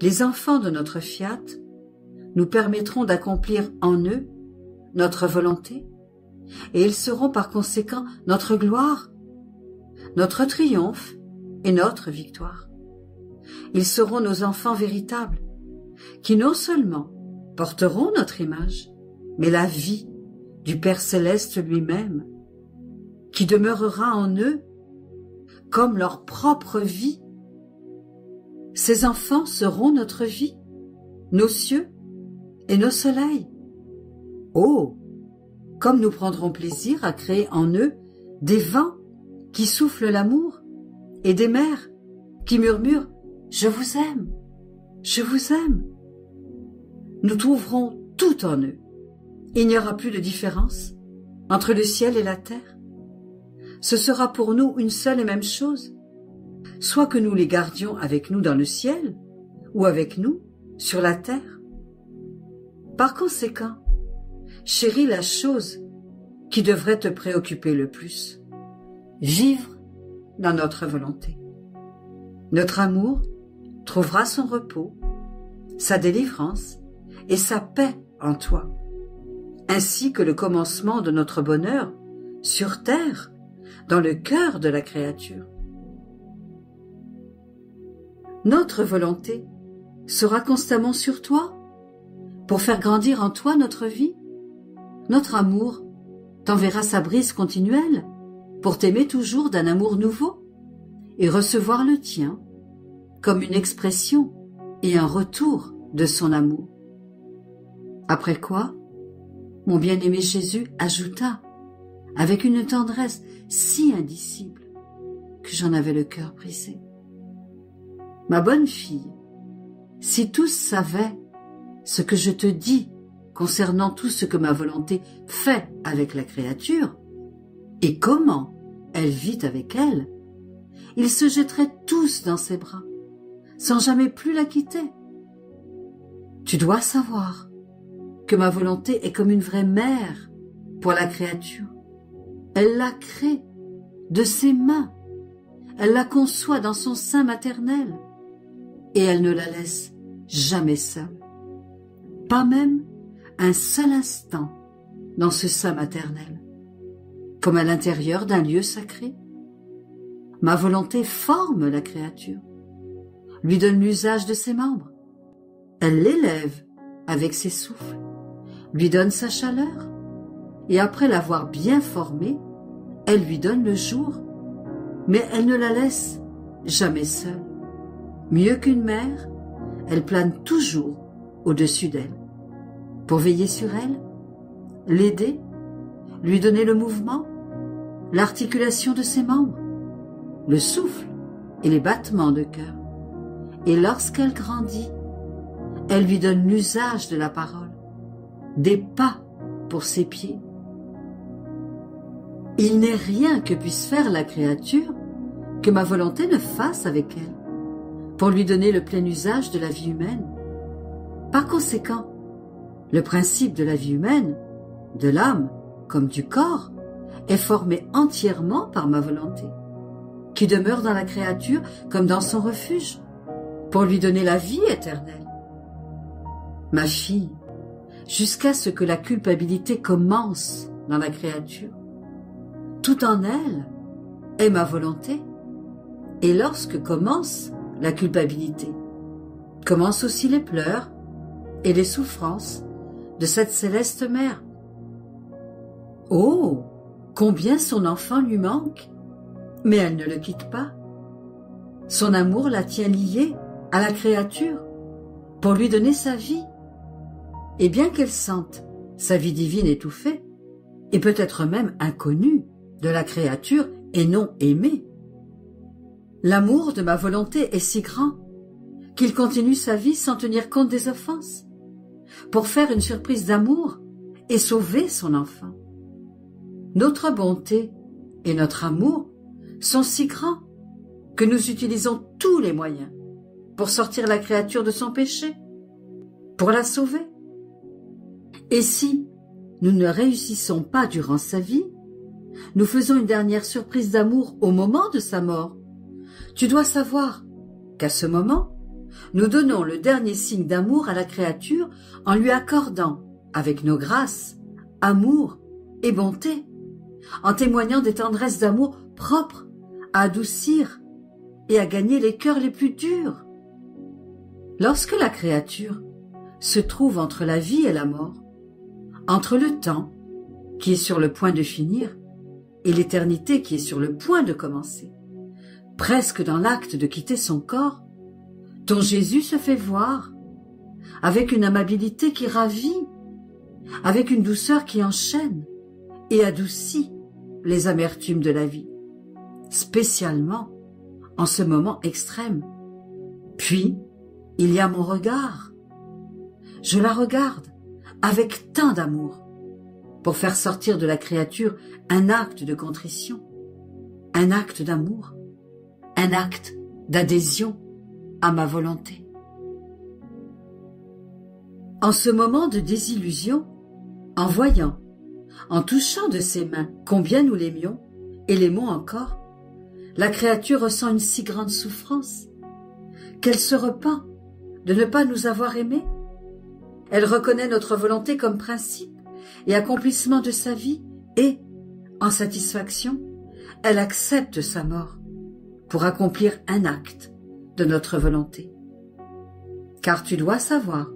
Les enfants de notre fiat nous permettront d'accomplir en eux notre volonté, et ils seront par conséquent notre gloire, notre triomphe et notre victoire. Ils seront nos enfants véritables, qui non seulement porteront notre image, mais la vie du Père Céleste lui-même, qui demeurera en eux comme leur propre vie. Ces enfants seront notre vie, nos cieux et nos soleils. Oh, comme nous prendrons plaisir à créer en eux des vents qui soufflent l'amour et des mers qui murmurent « Je vous aime, je vous aime ». Nous trouverons tout en eux. Il n'y aura plus de différence entre le ciel et la terre. Ce sera pour nous une seule et même chose, soit que nous les gardions avec nous dans le ciel ou avec nous sur la terre. Par conséquent, chéris la chose qui devrait te préoccuper le plus, vivre dans notre volonté. Notre amour trouvera son repos, sa délivrance et sa paix en toi, ainsi que le commencement de notre bonheur sur terre, dans le cœur de la créature. Notre volonté sera constamment sur toi, pour faire grandir en toi notre vie. Notre amour t'enverra sa brise continuelle, pour t'aimer toujours d'un amour nouveau, et recevoir le tien comme une expression et un retour de son amour. Après quoi, mon bien-aimé Jésus ajouta, avec une tendresse si indicible que j'en avais le cœur brisé. Ma bonne fille, si tous savaient ce que je te dis concernant tout ce que ma volonté fait avec la créature, et comment elle vit avec elle, ils se jetteraient tous dans ses bras, sans jamais plus la quitter. Tu dois savoir que ma volonté est comme une vraie mère pour la créature. Elle la crée de ses mains, elle la conçoit dans son sein maternel, et elle ne la laisse jamais seule, pas même un seul instant dans ce sein maternel, comme à l'intérieur d'un lieu sacré. Ma volonté forme la créature, lui donne l'usage de ses membres, elle l'élève avec ses souffles, lui donne sa chaleur, et après l'avoir bien formée, elle lui donne le jour, mais elle ne la laisse jamais seule. Mieux qu'une mère, elle plane toujours au-dessus d'elle, pour veiller sur elle, l'aider, lui donner le mouvement, l'articulation de ses membres, le souffle et les battements de cœur. Et lorsqu'elle grandit, elle lui donne l'usage de la parole, des pas pour ses pieds. Il n'est rien que puisse faire la créature que ma volonté ne fasse avec elle, pour lui donner le plein usage de la vie humaine. Par conséquent, le principe de la vie humaine, de l'âme comme du corps, est formé entièrement par ma volonté, qui demeure dans la créature comme dans son refuge, pour lui donner la vie éternelle. Ma fille, jusqu'à ce que la culpabilité commence dans la créature, tout en elle est ma volonté, et lorsque commence la culpabilité, commencent aussi les pleurs et les souffrances de cette céleste mère. Oh, combien son enfant lui manque, mais elle ne le quitte pas. Son amour la tient liée à la créature pour lui donner sa vie. Et bien qu'elle sente sa vie divine étouffée, et peut-être même inconnue de la créature et non aimée, l'amour de ma volonté est si grand qu'il continue sa vie sans tenir compte des offenses, pour faire une surprise d'amour et sauver son enfant. Notre bonté et notre amour sont si grands que nous utilisons tous les moyens pour sortir la créature de son péché, pour la sauver. Et si nous ne réussissons pas durant sa vie, nous faisons une dernière surprise d'amour au moment de sa mort. Tu dois savoir qu'à ce moment, nous donnons le dernier signe d'amour à la créature en lui accordant, avec nos grâces, amour et bonté, en témoignant des tendresses d'amour propres à adoucir et à gagner les cœurs les plus durs. Lorsque la créature se trouve entre la vie et la mort, entre le temps qui est sur le point de finir et l'éternité qui est sur le point de commencer, presque dans l'acte de quitter son corps, ton Jésus se fait voir, avec une amabilité qui ravit, avec une douceur qui enchaîne et adoucit les amertumes de la vie, spécialement en ce moment extrême. Puis, il y a mon regard. Je la regarde avec tant d'amour pour faire sortir de la créature un acte de contrition, un acte d'amour, un acte d'adhésion à ma volonté. En ce moment de désillusion, en voyant, en touchant de ses mains combien nous l'aimions et l'aimons encore, la créature ressent une si grande souffrance qu'elle se repent de ne pas nous avoir aimés. Elle reconnaît notre volonté comme principe et accomplissement de sa vie et, en satisfaction, elle accepte sa mort pour accomplir un acte de notre volonté. Car tu dois savoir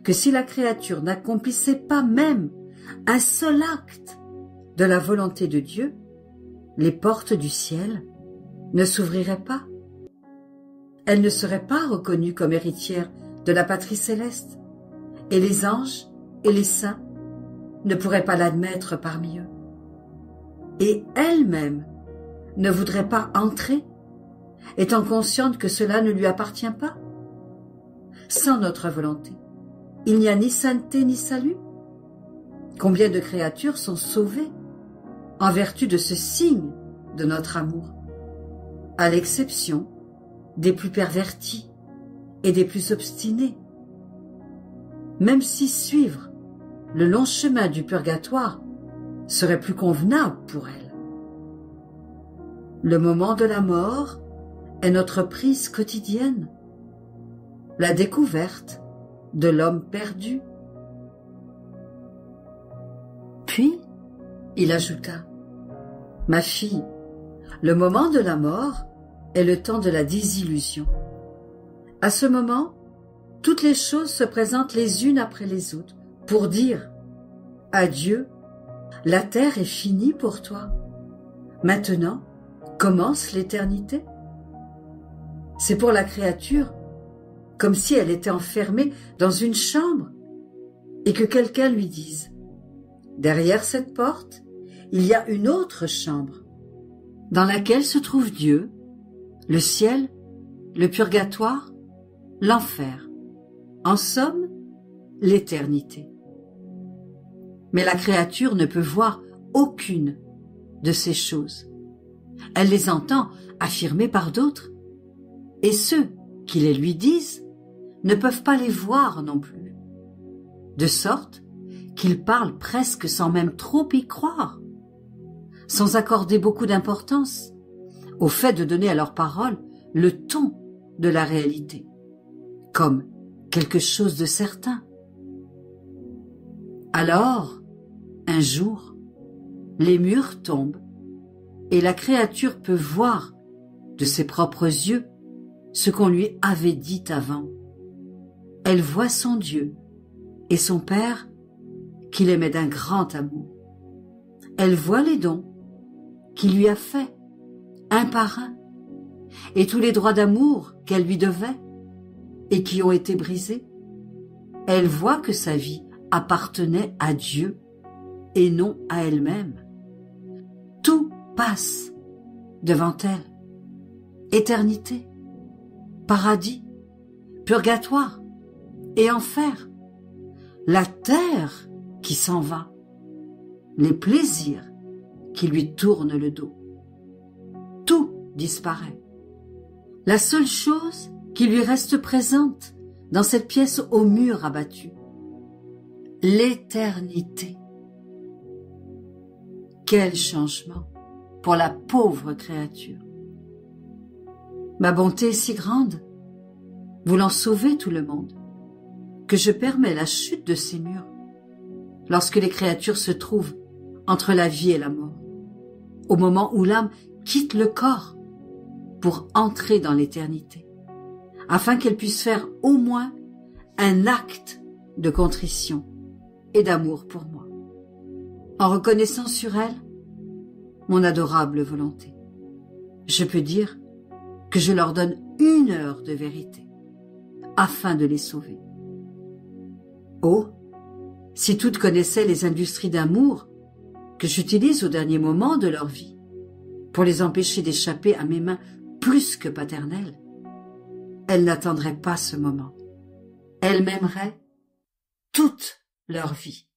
que si la créature n'accomplissait pas même un seul acte de la volonté de Dieu, les portes du ciel ne s'ouvriraient pas. Elle ne serait pas reconnue comme héritière de la patrie céleste, et les anges et les saints ne pourraient pas l'admettre parmi eux. Et elle-même ne voudrait pas entrer, étant consciente que cela ne lui appartient pas. Sans notre volonté, il n'y a ni sainteté ni salut. Combien de créatures sont sauvées en vertu de ce signe de notre amour, à l'exception des plus pervertis et des plus obstinés. Même si suivre le long chemin du purgatoire serait plus convenable pour elles. Le moment de la mort est notre prise quotidienne, la découverte de l'homme perdu. Puis, il ajouta, « Ma fille, le moment de la mort est le temps de la désillusion. À ce moment, toutes les choses se présentent les unes après les autres pour dire « Adieu, la terre est finie pour toi. Maintenant, commence l'éternité. » C'est pour la créature comme si elle était enfermée dans une chambre et que quelqu'un lui dise « Derrière cette porte, il y a une autre chambre dans laquelle se trouve Dieu, le ciel, le purgatoire, l'enfer, en somme, l'éternité. » Mais la créature ne peut voir aucune de ces choses. Elle les entend affirmées par d'autres, et ceux qui les lui disent ne peuvent pas les voir non plus, de sorte qu'ils parlent presque sans même trop y croire, sans accorder beaucoup d'importance au fait de donner à leurs paroles le ton de la réalité, comme quelque chose de certain. Alors, un jour, les murs tombent et la créature peut voir de ses propres yeux ce qu'on lui avait dit avant. Elle voit son Dieu et son Père qu'il aimait d'un grand amour. Elle voit les dons qu'il lui a faits, un par un, et tous les droits d'amour qu'elle lui devait et qui ont été brisés. Elle voit que sa vie appartenait à Dieu et non à elle-même. Tout passe devant elle. Éternité, paradis, purgatoire et enfer, la terre qui s'en va, les plaisirs qui lui tournent le dos. Tout disparaît. La seule chose qui lui reste présente dans cette pièce au mur abattu, l'éternité. Quel changement pour la pauvre créature! Ma bonté est si grande voulant sauver tout le monde, que je permets la chute de ces murs lorsque les créatures se trouvent entre la vie et la mort, au moment où l'âme quitte le corps pour entrer dans l'éternité, afin qu'elle puisse faire au moins un acte de contrition et d'amour pour moi, en reconnaissant sur elle mon adorable volonté. Je peux dire que je leur donne 1 heure de vérité, afin de les sauver. Oh, si toutes connaissaient les industries d'amour que j'utilise au dernier moment de leur vie, pour les empêcher d'échapper à mes mains plus que paternelles, elles n'attendraient pas ce moment. Elles m'aimeraient toute leur vie.